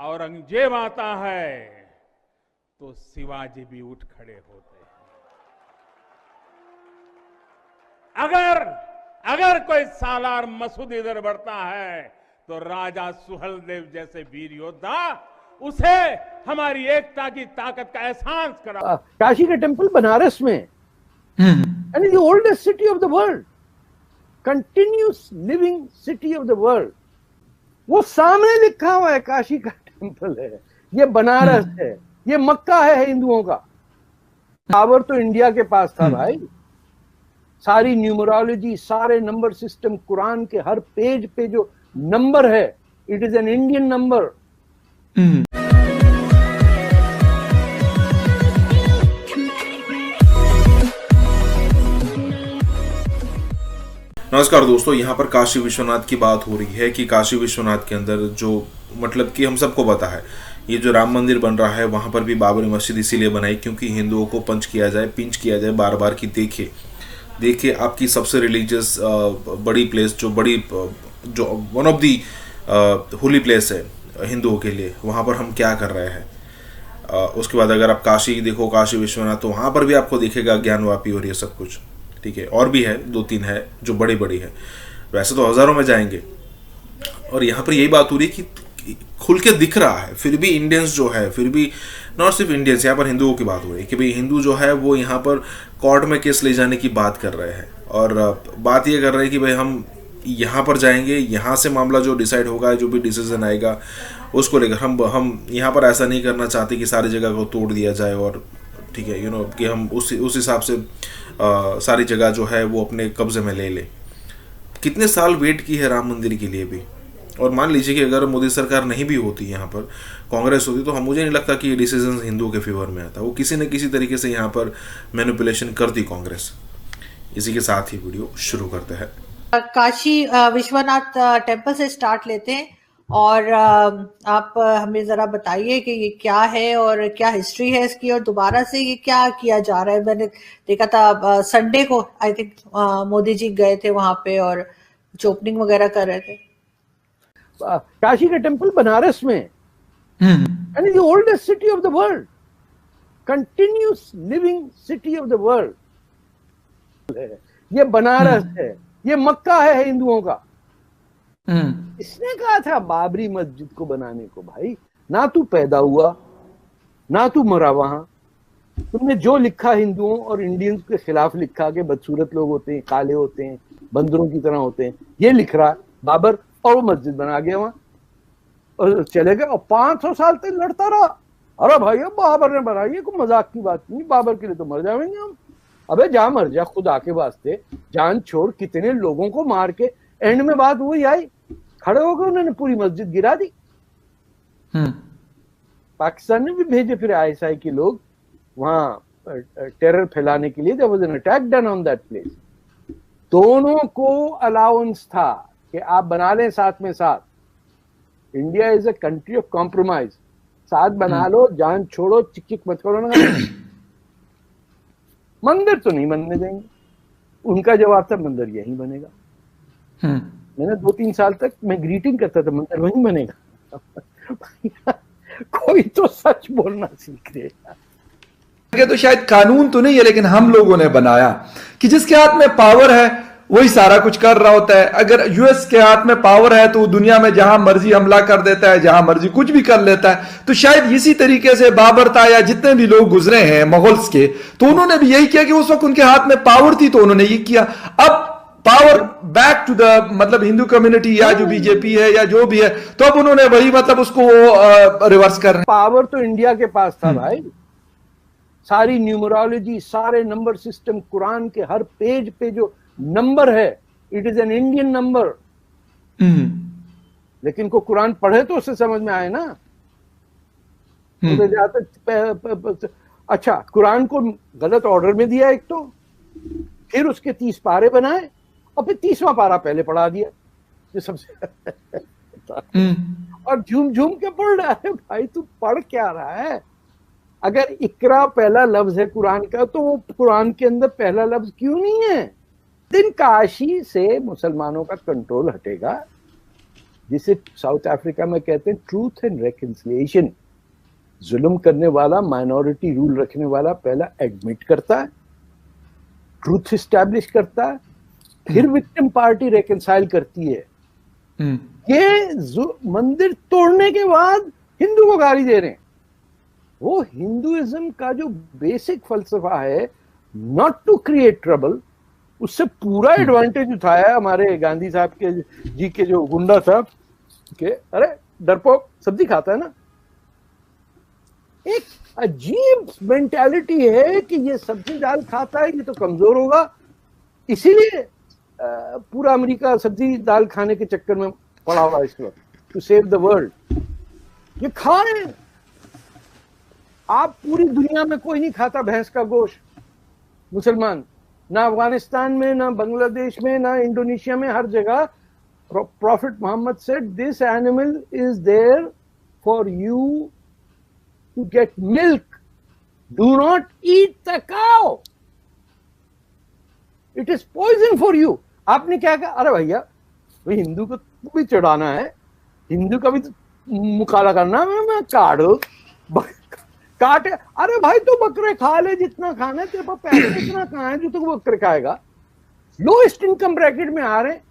औरंगजेब आता है तो शिवाजी भी उठ खड़े होते हैं। अगर कोई सालार मसूद इधर बढ़ता है तो राजा सुहेलदेव जैसे वीर योद्धा उसे हमारी एकता की ताकत का एहसास करा। काशी का टेम्पल बनारस में, and the oldest city of the world, continuous living city of the world, वो सामने लिखा हुआ है काशी का टेम्पल है, ये बनारस है, ये मक्का है हिंदुओं का। पावर तो इंडिया के पास था भाई, सारी न्यूमरोलॉजी, सारे नंबर सिस्टम, कुरान के हर पेज पे जो नंबर है, it is an Indian number. नमस्कार दोस्तों, यहाँ पर काशी विश्वनाथ की बात हो रही है कि काशी विश्वनाथ के अंदर जो मतलब कि हम सबको पता है ये जो राम मंदिर बन रहा है, वहाँ पर भी बाबरी मस्जिद इसीलिए बनाई क्योंकि हिंदुओं को पिंच किया जाए बार बार कि देखिए आपकी सबसे रिलीजियस बड़ी प्लेस जो one of the holy place है हिंदुओं के लिए, वहाँ पर हम क्या कर रहे हैं। उसके बाद अगर आप काशी देखो, काशी विश्वनाथ, तो वहाँ पर भी आपको दिखेगा ज्ञानवापी और ये सब कुछ, ठीक है। और भी है, 2-3 है जो बड़ी है, वैसे तो हज़ारों में जाएंगे। और यहाँ पर यही बात हो रही है कि खुल के दिख रहा है, फिर भी इंडियंस जो है, फिर भी नॉट सिर्फ इंडियंस, यहाँ पर हिंदुओं की बात हो रही है कि भाई हिंदू जो है वो यहाँ पर कोर्ट में केस ले जाने की बात कर रहे हैं। और बात ये कर रहे हैं कि भाई हम यहाँ पर जाएंगे, यहाँ से मामला जो डिसाइड होगा, जो भी डिसीजन आएगा उसको लेकर हम यहाँ पर ऐसा नहीं करना चाहते कि सारी जगह को तोड़ दिया जाए और ठीक है कि हम उस हिसाब से सारी जगह जो है वो अपने कब्जे में ले ले। कितने साल वेट की है राम मंदिर के लिए भी। और मान लीजिए कि अगर मोदी सरकार नहीं भी होती, यहाँ पर कांग्रेस होती, तो मुझे नहीं लगता कि ये डिसीजन हिंदुओं के फेवर में आता। वो किसी न किसी तरीके से यहाँ पर मैनिपुलेशन करती कांग्रेस। इसी के साथ ही वीडियो शुरू करते हैं। काशी विश्वनाथ टेम्पल से स्टार्ट लेते हैं और आप हमें जरा बताइए कि ये क्या है और क्या हिस्ट्री है इसकी, और दोबारा से ये क्या किया जा रहा है। मैंने देखा था संडे को आई थिंक मोदी जी गए थे वहां पे और कुछ ओपनिंग वगैरह कर रहे थे। काशी का टेम्पल बनारस में, and the oldest city of the world, continuous living city of the world, ये बनारस है, ये मक्का है हिंदुओं का। इसने कहा था बाबरी मस्जिद को बनाने को। भाई ना तू पैदा हुआ, ना तू मरा वहां, तुमने जो लिखा हिंदुओं और इंडियंस के खिलाफ लिखा कि बदसूरत लोग होते हैं, काले होते हैं, बंदरों की तरह होते हैं, ये लिख रहा बाबर, और वो मस्जिद बना गया वहां और चले गए और 500 साल तक लड़ता रहा। अरे भाई बाबर ने बनाई है, कोई मजाक की बात नहीं, बाबर के लिए तो मर जाएंगे हम। अबे जा मर जा, खुदा के वास्ते जान छोड़। कितने लोगों को मार के एंड में बात वही आई, खड़े हो गए, उन्होंने पूरी मस्जिद गिरा दी। पाकिस्तान ने भी भेजे फिर आईएसआई के लोग वहां टेरर फैलाने के लिए। There was an attack done on that place. दोनों को अलाउंस था कि आप बना लें साथ में साथ। India is a country of compromise, साथ बना लो, जान छोड़ो, चिक मत करो ना। मंदिर तो नहीं बनने देंगे। उनका जवाब था मंदिर यहीं बनेगा। मैंने 2-3 साल तक मैं ग्रीटिंग करता था, मंदिर वहीं बनेगा। कोई तो सच बोलना सीख ले। तो शायद कानून तो नहीं है, लेकिन हम लोगों ने बनाया कि जिसके हाथ में पावर है वही सारा कुछ कर रहा होता है। अगर यूएस के हाथ में पावर है तो दुनिया में जहां मर्जी हमला कर देता है, जहां मर्जी कुछ भी कर लेता है। तो शायद इसी तरीके से बाबर था या जितने भी लोग गुजरे हैं मुगल्स के, तो उन्होंने भी यही किया कि उस वक्त उनके हाथ में पावर थी तो उन्होंने ये किया। अब पावर बैक टू द मतलब हिंदू कम्युनिटी या जो बीजेपी है या जो भी है, तो अब उन्होंने वही मतलब उसको रिवर्स कर रहे हैं। पावर तो इंडिया के पास था भाई, सारी न्यूमरोलॉजी, सारे नंबर सिस्टम, कुरान के हर पेज पे जो नंबर है, it is an Indian number. लेकिन को कुरान पढ़े तो उससे समझ में आए ना। तो अच्छा, कुरान को गलत ऑर्डर में दिया एक, तो फिर उसके 30 पारे बनाए और फिर 30वां पारा पहले पढ़ा दिया जो सबसे और झूम झूम के पढ़ रहा है। भाई तू पढ़ क्या रहा है? अगर इकरा पहला लफ्ज है कुरान का, तो वो कुरान के अंदर पहला लफ्ज क्यों नहीं है? दिन काशी से मुसलमानों का कंट्रोल हटेगा, जिसे साउथ अफ्रीका में कहते हैं ट्रूथ एंड रेकन्सिलिएशन। जुल्म करने वाला, माइनॉरिटी रूल रखने वाला पहला एडमिट करता है, ट्रूथ एस्टैब्लिश करता है, फिर विक्टिम पार्टी रेकन्साइल करती है। ये मंदिर तोड़ने के बाद हिंदू को गाली दे रहे हैं। वो हिंदुइज्म का जो बेसिक फलसफा है, नॉट टू क्रिएट ट्रबल, उससे पूरा एडवांटेज उठाया हमारे गांधी साहब के जी के जो गुंडा साहब के, अरे डरपोक सब्जी खाता है ना। एक अजीब मेंटालिटी है कि ये सब्जी दाल खाता है, ये तो कमजोर होगा, इसीलिए पूरा अमेरिका सब्जी दाल खाने के चक्कर में पड़ा हुआ इस वक्त, टू सेव द वर्ल्ड। ये खा रहे हैं। आप पूरी दुनिया में कोई नहीं खाता भैंस का गोश्त, मुसलमान, ना अफगानिस्तान में, ना बांग्लादेश में, ना इंडोनेशिया में, हर जगह prophet Muhammad said this animal is there for you to get milk, do not eat the cow, it is poison for you. आपने क्या कहा? अरे भैया भाई हिंदू को भी चढ़ाना है, हिंदू का भी मुकाला करना, मैं काटे। अरे भाई तो बकरे खा ले जितना खाना है, तेरे पास पैसे इतना कहाँ है जो तू बकरे खाएगा? लोएस्ट इनकम ब्रैकेट में आ रहे हैं,